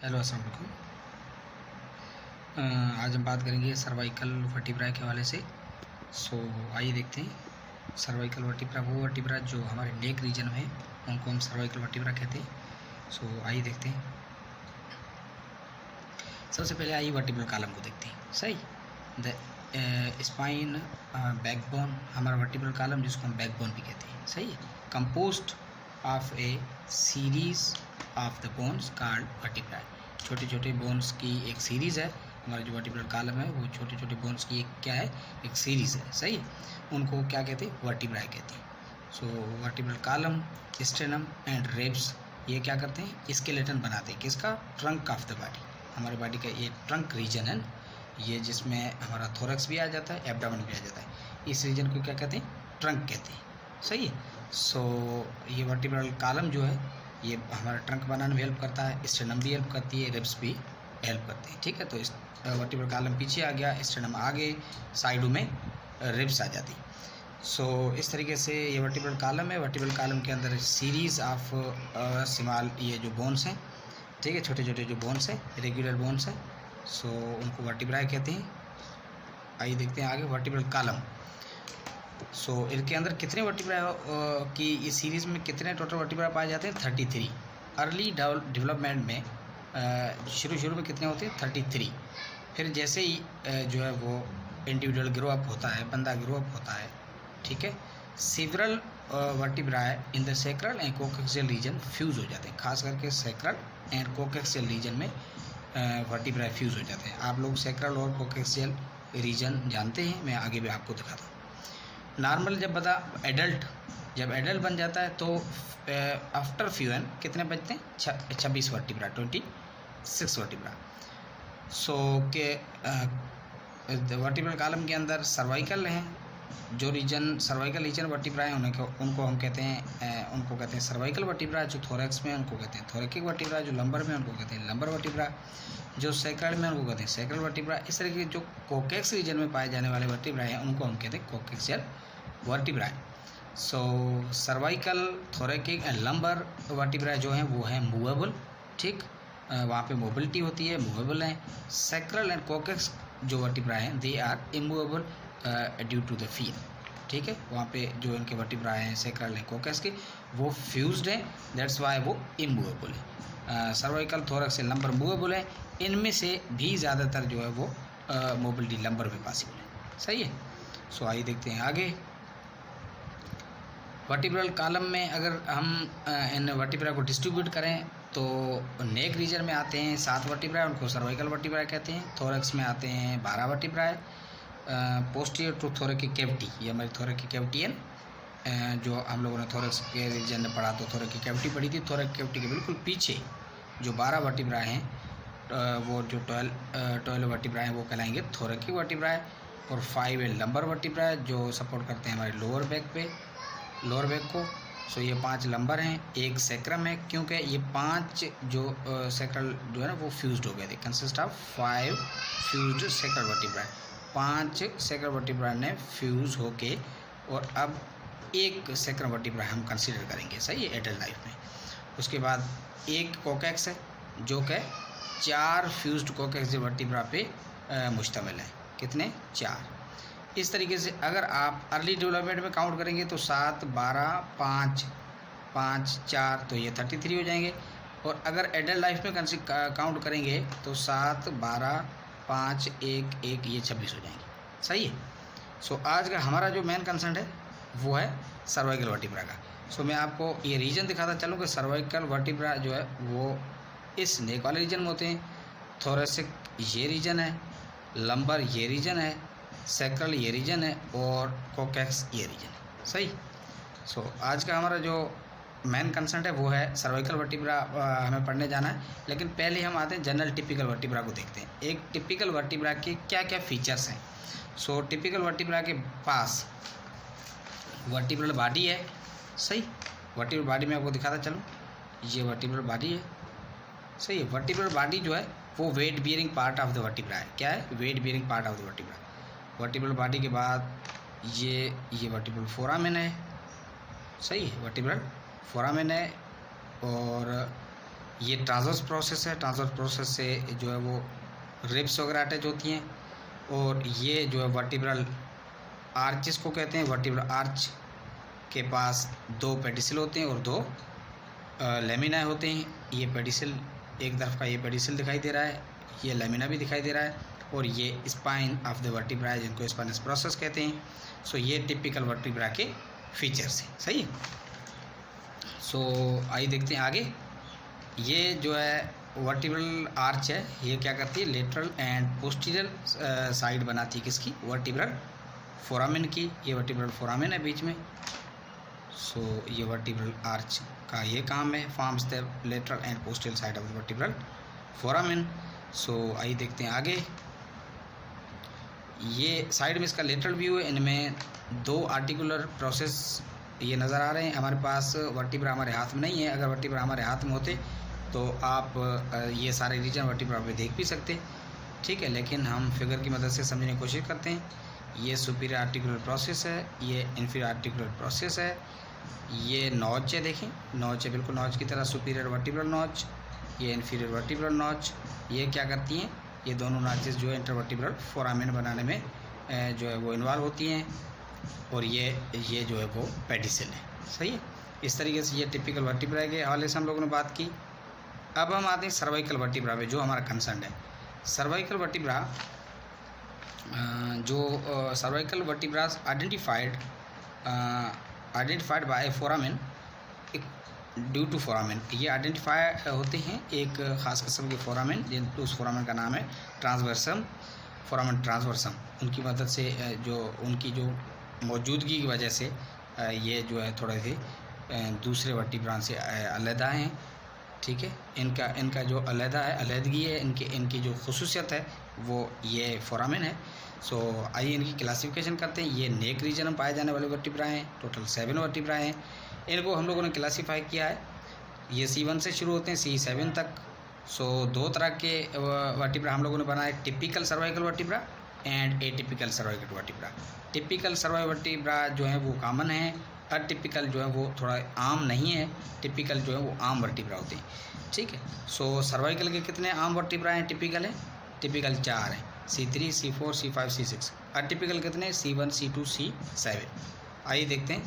Hello अस्सलाम वालेकुम। आज हम बात करेंगे सर्वाइकल वर्टिब्रा के हवाले से। आइए देखते हैं। सर्वाइकल वर्टिब्रा वो वर्टिब्रा जो हमारे नेक रीजन में है उनको हम सर्वाइकल वर्टिब्रा कहते हैं। आइए देखते हैं। सबसे पहले आइए वर्टिब्रल कॉलम को देखते हैं। सही, द स्पाइन बैकबोन, हमारा वर्टिब्रल कॉलम जिसको हम बैकबोन भी कहते हैं। सही है, composed of A series of the bones called vertebra. छोटे छोटे बोन्स की एक सीरीज़ है। हमारा जो वर्टिब्रल कॉलम है वो छोटे छोटे बोन्स की एक क्या है, एक सीरीज़ है। सही है, उनको क्या कहते हैं, वर्टिब्रा कहते हैं। Vertebral column, stannum and ribs ये क्या करते हैं, स्केलेटन बनाते हैं। किसका? Trunk of the body. हमारे बॉडी का ये ट्रंक रीजन है, ये जिसमें हमारा थोरक्स भी आ जाता है, एब्डोमेन भी आ जाता है। इस रीजन को क्या कहते हैं, ट्रंक कहते हैं। सही है। ये वर्टिब्रल कॉलम जो है ये हमारा ट्रंक बनाने में हेल्प करता है, स्टेनम भी हेल्प करती है, रिब्स भी हेल्प करती है। ठीक है, तो इस वर्टिब्रल कॉलम पीछे आ गया, स्टेनम आगे, साइडों में रिब्स आ जाती। इस तरीके से ये वर्टिब्रल कॉलम है। वर्टिब्रल कॉलम के अंदर सीरीज़ ऑफ स्मॉल ये जो बोन्स हैं, ठीक है, छोटे छोटे जो बोन्स हैं, रेगुलर बोन्स हैं, उनको वर्टिब्रा कहते हैं। आइए देखते हैं आगे वर्टिब्रल कॉलम। इनके अंदर कितने वर्टिब्रा की इस सीरीज़ में कितने टोटल वर्टिब्रा पाए जाते हैं? 33। अर्ली डेवलपमेंट में शुरू में कितने होते हैं? 33। फिर जैसे ही जो है वो इंडिविजुअल ग्रो अप होता है, बंदा ग्रो अप होता है, ठीक है, several vertebrae in the sacral and coccygeal region fuse हो जाते हैं। खास करके सैक्रल एंड कोक्सियल रीजन में वर्टिब्राए फ्यूज़ हो जाते हैं। आप लोग सैक्रल और कोक्सियल रीजन जानते हैं, मैं आगे भी आपको दिखाता हूँ। नॉर्मल जब एडल्ट बन जाता है तो आफ्टर फ्यूजन कितने बचते हैं? 26 वर्टिब्रा, 26 वर्टिब्रा। वर्टिब्रल कॉलम के अंदर सर्वाइकल हैं, जो रीजन सर्वाइकल रीजन वर्टिब्रा है उनको हम कहते हैं, उनको कहते हैं सर्वाइकल वर्टिब्रा। जो थोरैक्स में उनको कहते हैं थोरैकिक वर्टिब्रा, जो लंबर में उनको कहते हैं लंबर वर्टिब्रा, जो सैक्रल में उनको कहते हैं सैक्रल वर्टिब्रा। इस तरह के जो कोकेक्स रीजन में पाए जाने वाले वर्टिब्रा हैं उनको हम कहते हैं coccygeal vertebra. Cervical, thoracic and lumbar vertebra जो हैं वो हैं मूवेबल। ठीक, वहाँ पे मोबिलिटी होती है, मूवेबल हैं। सैक्रल एंड कोकेक्स जो वर्टिब्रा हैं they are immovable due to the feel. ठीक है, वहाँ पे जो इनके वर्टिब्रा हैं सैक्रल एंड कोकेक्स के वो फ्यूज्ड हैं, दैट्स वाई वो इमूवेबल है। Cervical, thorax and lumbar movable है। इनमें से भी ज़्यादातर जो है वो मोबिलिटी लंबर में पॉसिबल है। सही है। आइए देखते हैं आगे। वर्टिब्रल कॉलम में अगर हम इन वर्टिब्रा को डिस्ट्रीब्यूट करें तो नेक रीजन में आते हैं 7 वर्टिब्रा, उनको सर्वाइकल वर्टिब्रा कहते हैं। थोरैक्स में आते हैं 12 वर्टिब्रा है। पोस्टीरियर टू थोरैकिक कैविटी, ये हमारी थोरैकिक कैविटी है। जो हम लोगों ने थोरैक्स के रीजन में पढ़ा तो थोरैकिक कैविटी पढ़ी थी। थोरैकिक कैविटी के बिल्कुल पीछे जो 12 वर्टिब्रा हैं वो जो 12 वर्टिब्रा हैं वो कहलाएंगे थोरैकिक वर्टिब्रा है। और 5 है लंबर वर्टिब्रा जो सपोर्ट करते हैं हमारे लोअर बैक को। ये 5 लंबर हैं, एक सैक्रम है, क्योंकि ये 5 जो सैक्रल जो है ना वो फ्यूज्ड हो गए थे। Consist of 5 fused sacral vertebra. 5 sacral vertebra ने फ्यूज़ होके और अब एक सैक्रल वर्टिब्रा हम कंसीडर करेंगे। सही है, एडल्ट लाइफ में। उसके बाद एक कोकेक्स है जो कि 4 फ्यूज्ड कोकेक्स वर्टिब्रा पे मुश्तमिल है। कितने? 4। इस तरीके से अगर आप अर्ली डेवलपमेंट में काउंट करेंगे तो 7, 12, 5, 5, 4 तो ये 33 हो जाएंगे। और अगर एडल्ट लाइफ में काउंट करेंगे तो 7, 12, 5, 1, 1 ये 26 हो जाएंगे। सही है। आज का हमारा जो मेन कंसर्न है वो है सर्वाइकल वर्टिब्रा का। मैं आपको ये रीजन दिखाता चलूँ कि सर्वाइकल वर्टिब्रा जो है वो इस नेक वाले रीजन में होते हैं। थोरैसिक ये रीजन है, लंबर ये रीजन है, सैक्रल ये रीजन है और कोकेक्स ये रीजन है। सही। आज का हमारा जो मेन कंसर्न है वो है सर्वाइकल वर्टिब्रा हमें पढ़ने जाना है। लेकिन पहले हम आते हैं जनरल टिपिकल वर्टिब्रा को देखते हैं। एक टिपिकल वर्टिब्रा के क्या क्या फीचर्स हैं। टिपिकल वर्टिब्रा के पास वर्टिब्रल बॉडी है। सही, वर्टिब्रल बॉडी में आपको दिखाता चलूँ, ये वर्टिब्रल बॉडी है। सही है, वर्टिब्रल बॉडी जो है वो weight bearing part of the vertebra है। क्या है? Weight bearing part of the vertebra. Vertebral body के बाद ये वर्टिब्रल फोरामेन है। सही है, वर्टिब्रल फोरामेन है। और ये ट्रांसवर्स प्रोसेस है, ट्रांसवर्स प्रोसेस से जो है वो रिब्स वगैरह अटैच होती हैं। और ये जो है वर्टिब्रल आर्चेस को कहते हैं। वर्टिब्रल आर्च के पास 2 पेडिसल होते हैं और 2 लेमिना होते हैं। ये पेडिसल, एक तरफ का ये पेडिसल दिखाई दे रहा है, ये लेमिना भी दिखाई दे रहा है, और ये स्पाइन ऑफ द वर्टिब्रा है जिनको स्पाइनस प्रोसेस कहते हैं। सो ये टिपिकल वर्टिब्रा के फीचर्स हैं। सही है। सो आइए देखते हैं आगे। ये जो है वर्टिब्रल आर्च है, ये क्या करती है, लेटरल एंड पोस्टीरियर साइड बनाती है किसकी, वर्टिब्रल फोरामेन की। ये वर्टिब्रल फोरामेन है बीच में। सो ये वर्टिब्रल आर्च का ये काम है, forms the lateral and posterior side of the vertebral foramen. So आइए देखते हैं आगे। ये साइड में इसका लेटरल व्यू है। इनमें 2 आर्टिकुलर प्रोसेस ये नज़र आ रहे हैं। हमारे पास वर्टिब्रा हमारे हाथ में नहीं है। अगर वर्टिब्रा हमारे हाथ में होते तो आप ये सारे रीजन वर्टिब्रा पे देख भी सकते, ठीक है, लेकिन हम फिगर की मदद से समझने की कोशिश करते हैं। ये सुपीरियर आर्टिकुलर प्रोसेस है, ये इन्फीरियर आर्टिकुलर प्रोसेस है, ये नॉच है, देखें नॉच है, बिल्कुल नॉच की तरह सुपीरियर वर्टिब्रल नॉच, ये इन्फीरियर वर्टिब्रल नॉच। ये क्या करती हैं, ये दोनों नॉचेस जो है इंटरवर्टिब्रल फोरामेन बनाने में जो है वो इन्वॉल्व होती हैं। और ये जो है वो पेडिसल है। सही है। इस तरीके से ये टिपिकल वर्टिब्रा के हवाले से हम लोगों ने बात की। अब हम आते हैं सर्वाइकल वर्टिब्रा पे, जो हमारा कंसर्न है। सर्वाइकल वर्टिब्रा जो cervical vertebras identified by foramen due to foramen. ये आइडेंटिफाई होते हैं एक ख़ास किस्म के फोरामेन, उस फोरामेन का नाम है ट्रांसवर्सम, फोरामेन ट्रांसवर्सम। उनकी मदद से जो उनकी जो मौजूदगी की वजह से ये जो है थोड़े से दूसरे वर्टिब्रा से अलहदा हैं, ठीक है। इनका जो अलहदा है, अलहदगी है, इनकी जो खुसूसियत है वो ये फोरामेन है। सो आइए इनकी क्लासिफिकेशन करते हैं। ये नेक रीजन में पाए जाने वाले वर्टिब्रा हैं। टोटल 7 वर्टिब्रा हैं। इनको हम लोगों ने क्लासीफाई किया है। ये C1 से शुरू होते हैं C7 तक। सो 2 तरह के वर्टिब्रा हम लोगों ने बनाए, typical cervical vertebra and atypical cervical vertebra. Typical cervical vertebra जो है वो कॉमन है, अटिपिकल जो है वो थोड़ा आम नहीं है। टिपिकल जो है वो आम वर्टिब्रा होते हैं, ठीक है। सो सर्वाइकल के कितने आम वर्टिब्रा हैं, टिपिकल है, टिपिकल 4 हैं, C3 C4 C5 C6। Atypical कितने, C1 C2 C7। आइए देखते हैं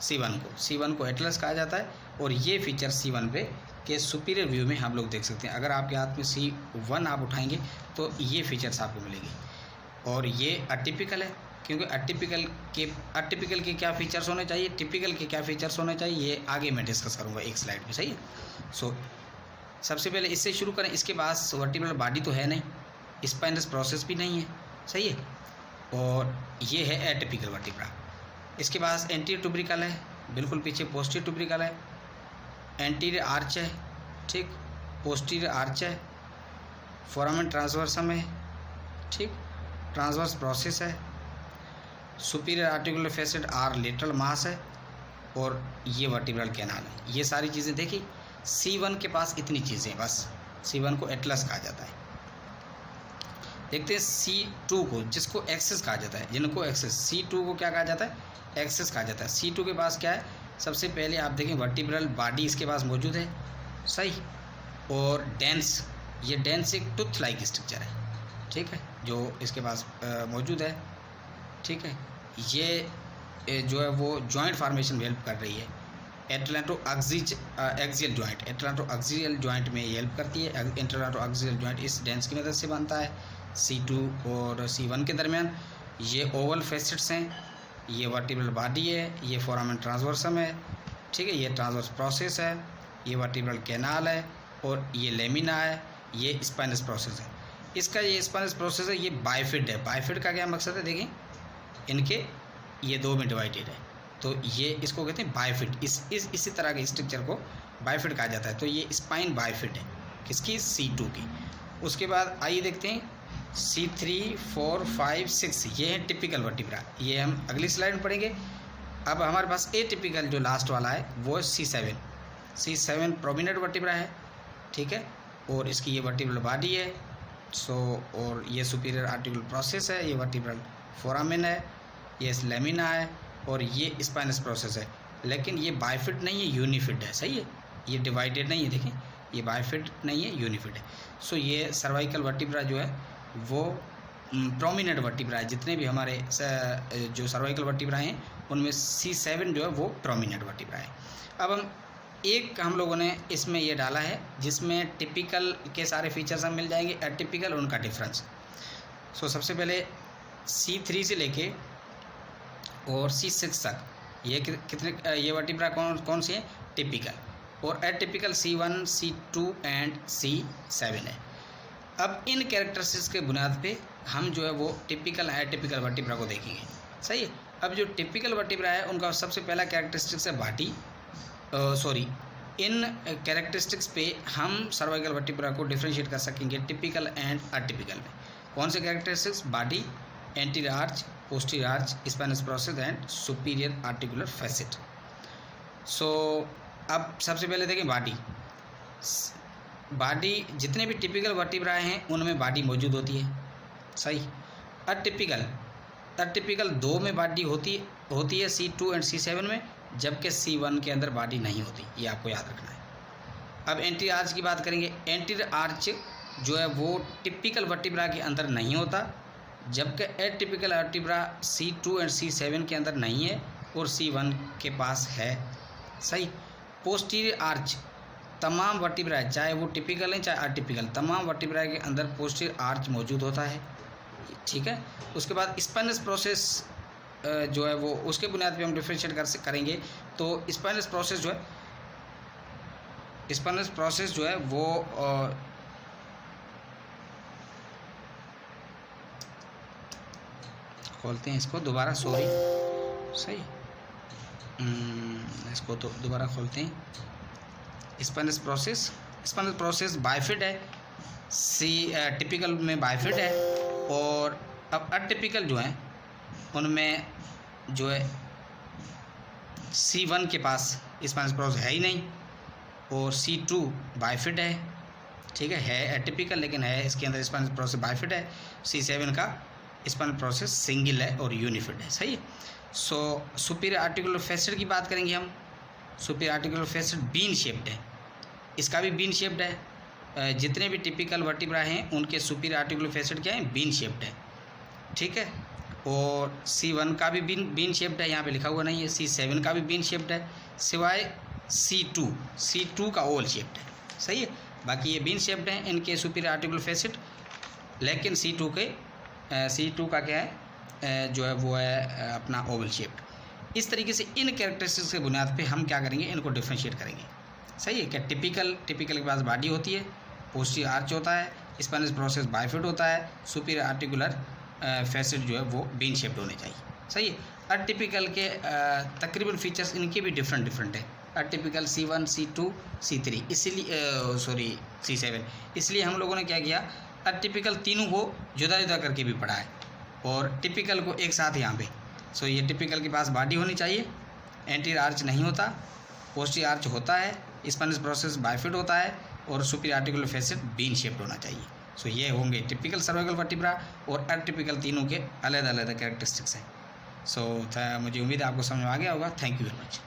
C1 को एटलस कहा जाता है। और ये फीचर C1 पे के सुपीरियर व्यू में हम लोग देख सकते हैं। अगर आपके हाथ में C1 आप उठाएंगे तो ये फीचर्स आपको मिलेंगे। और ये अटिपिकल है, क्योंकि अटिपिकल के क्या फीचर्स होने चाहिए, टिपिकल के क्या फीचर्स होने चाहिए, ये आगे मैं डिस्कस करूँगा एक स्लाइड में। सही है। सो सबसे पहले इससे शुरू करें। इसके पास वर्टिब्रल बॉडी तो है नहीं, स्पाइनस प्रोसेस भी नहीं है, सही है। और ये है एटिपिकल वर्टिब्रा। इसके पास एंटीरियर ट्यूब्रिकल है, बिल्कुल पीछे पोस्टीरियर ट्यूब्रिकल है, एंटीरियर आर्च है, ठीक, पोस्टीरियर आर्च है, फोरामेन ट्रांसवर्सम है, ठीक, ट्रांसवर्स प्रोसेस है, superior articular facet or lateral mass है, और ये वर्टिब्रल कैनाल है। ये सारी चीज़ें देखी। C1 के पास इतनी चीज़ें, बस C1 को एटलस कहा जाता है। देखते हैं C2 को, जिसको एक्सेस कहा जाता है, जिनको एक्सेस, C2 को क्या कहा जाता है, एक्सेस कहा जाता है। C2 के पास क्या है, सबसे पहले आप देखें वर्टिब्रल बॉडी इसके पास मौजूद है, सही, और डेंस, ये डेंस एक टूथ लाइक स्ट्रक्चर है, ठीक है, जो इसके पास मौजूद है, ठीक है। ये जो है वो जॉइंट फार्मेशन में हेल्प कर रही है। Atlanto axial joint, atlanto axial joint में ये हेल्प करती है। एटलांटो एक्सियल जॉइंट इस डेंस की मदद से बनता है C2 और C1 के दरमियान। ये ओवल फेसेट्स हैं, ये वर्टिब्रल बॉडी है, ये फोरामेन ट्रांसवर्सम है, ठीक है, ये ट्रांसवर्स प्रोसेस है, ये वर्टिब्रल कैनाल है, और ये लेमिना है, ये स्पाइनस प्रोसेस है। इसका ये स्पाइनस प्रोसेस है, ये बाइफिड है। बाइफिड का क्या मकसद है, देखें इनके ये 2 में डिवाइडेड है, तो ये इसको कहते हैं बाइफिड। इसी तरह के स्ट्रक्चर को बाइफिड कहा जाता है। तो ये स्पाइन बाइफिड है, किसकी, C2 की। उसके बाद आइए देखते हैं C3 4 5 6, ये है टिपिकल वर्टिब्रा, ये हम अगली स्लाइड में पढ़ेंगे। अब हमारे पास एटिपिकल जो लास्ट वाला है वो है C7 प्रोमिनेंट वर्टिब्रा है, ठीक है, और इसकी ये वर्टिब्रल बॉडी है। सो और ये सुपीरियर आर्टिकुलर प्रोसेस है, ये वर्टिब्रल फोरामेन है, ये लेमिना है, और ये स्पाइनस प्रोसेस है। लेकिन ये बाइफिड नहीं है, यूनिफिड है, सही है, ये डिवाइडेड नहीं है। देखें ये बाइफिड नहीं है, यूनिफिड है। सो ये सर्वाइकल वर्टिब्रा जो है वो प्रोमिनेंट वर्टिब्रा है। जितने भी हमारे जो सर्वाइकल वर्टिब्रा हैं उनमें C7 जो है वो प्रोमिनेंट वर्टिब्रा है। अब हम लोगों ने इसमें ये डाला है जिसमें टिपिकल के सारे फीचर्स हम मिल जाएंगे, एटिपिकल उनका डिफरेंस। सो सबसे पहले C3 से लेके और C6 तक ये कितने ये वर्टिब्रा कौन से हैं? टिपिकल, और atypical C1, C2 and C7 है। अब इन कैरेक्टरिस्टिक्स के बुनियाद पे हम जो है वो टिपिकल एटिपिकल वर्टिब्रा को देखेंगे, सही है। अब जो टिपिकल वर्टिब्रा है उनका सबसे पहला कैरेक्टरिस्टिक्स है बॉडी। इन कैरेक्टरिस्टिक्स पे हम सर्वाइकल वर्टिब्रा को डिफरेंशिएट कर सकेंगे टिपिकल एंड अटिपिकल में। कौन से characteristics? Body, anterior arch, posterior arch, spinous process and superior articular facet. So अब सबसे पहले देखें बॉडी जितने भी टिपिकल वर्टिब्रा हैं उनमें बॉडी मौजूद होती है, सही। अटिपिकल 2 में बॉडी होती है C2 एंड C7 में, जबकि C1 के अंदर बॉडी नहीं होती, ये आपको याद रखना है। अब एंटीरियर आर्च की बात करेंगे। एंटीरियर आर्च जो है वो टिपिकल वर्टिब्रा के अंदर नहीं होता, जबकि atypical vertebra C2 and C7 के अंदर नहीं है और C1 के पास है, सही। पोस्टीरियर आर्च तमाम वर्टिब्रा चाहे वो टिपिकल है चाहे अटिपिकल, तमाम वर्टिब्रा के अंदर पोस्टीरियर आर्च मौजूद होता है, ठीक है। उसके बाद स्पाइनस प्रोसेस जो है वो उसके बुनियाद पे हम डिफरेंशिएट करेंगे। तो स्पाइनस प्रोसेस जो है वो खोलते हैं इसको दोबारा, सही। इसको तो दोबारा खोलते हैं। स्पाइनस प्रोसेस बाइफिड है, टिपिकल में बाइफिड है, और अब अटिपिकल जो है उनमें जो है C1 के पास स्पाइनस प्रोसेस है ही नहीं, और C2 बाइफिड है, ठीक है एटिपिकल लेकिन है इसके अंदर स्पाइनस प्रोसेस बाइफिड है। C7 का स्पाइनल प्रोसेस सिंगल है और यूनिफिड है, सही है। सो सुपीरियर आर्टिकुलर फैसेट की बात करेंगे हम। Superior articular facet bean shaped है, इसका भी बीन शेप्ड है। जितने भी टिपिकल वर्टिब्रा हैं उनके सुपीरियर आर्टिकुलर फैसेट क्या है? बीन शेप्ड है, ठीक है। और C1 का भी बीन शेप्ड है, यहाँ पे लिखा हुआ नहीं है। C7 का भी बीन शेप्ड है, सिवाय C2 का ओवल शेप्ड है, सही है। बाकी ये बीन शेप्ड हैं इनके सुपीरियर आर्टिकुलर फैसेट, लेकिन C2 का क्या है जो है वो है अपना ओवल शेप्ड। इस तरीके से इन कैरेक्टरिस्टिक्स के बुनियाद पे हम क्या करेंगे? इनको डिफरेंशिएट करेंगे, सही है। क्या टिपिकल के पास बॉडी होती है, पोस्टीरियर आर्च होता है, स्पाइनस प्रोसेस बाइफिड होता है, सुपीरियर आर्टिकुलर फैसेट जो है वो बीन शेप्ड होने चाहिए, सही है। अटिपिकल के तकरीबन फीचर्स इनके भी डिफरेंट है। अटिपिकल C1, C2, C3 इसलिए C7, इसलिए हम लोगों ने क्या किया? अटिपिकल तीनों को जुदा करके भी पढ़ा है और टिपिकल को एक साथ यहाँ पे। सो ये टिपिकल के पास बॉडी होनी चाहिए, एंटीरियर आर्च नहीं होता, पोस्टीरियर आर्च होता है, स्पाइनस प्रोसेस बाइफिड होता है, और superior articular facet bean shaped होना चाहिए। सो ये होंगे टिपिकल सर्वाइकल वर्टिब्रा, और अटिपिकल तीनों के अलग अलग कैरेक्टरिस्टिक्स हैं। सो मुझे उम्मीद है आपको समझ में आ गया होगा। Thank you very much.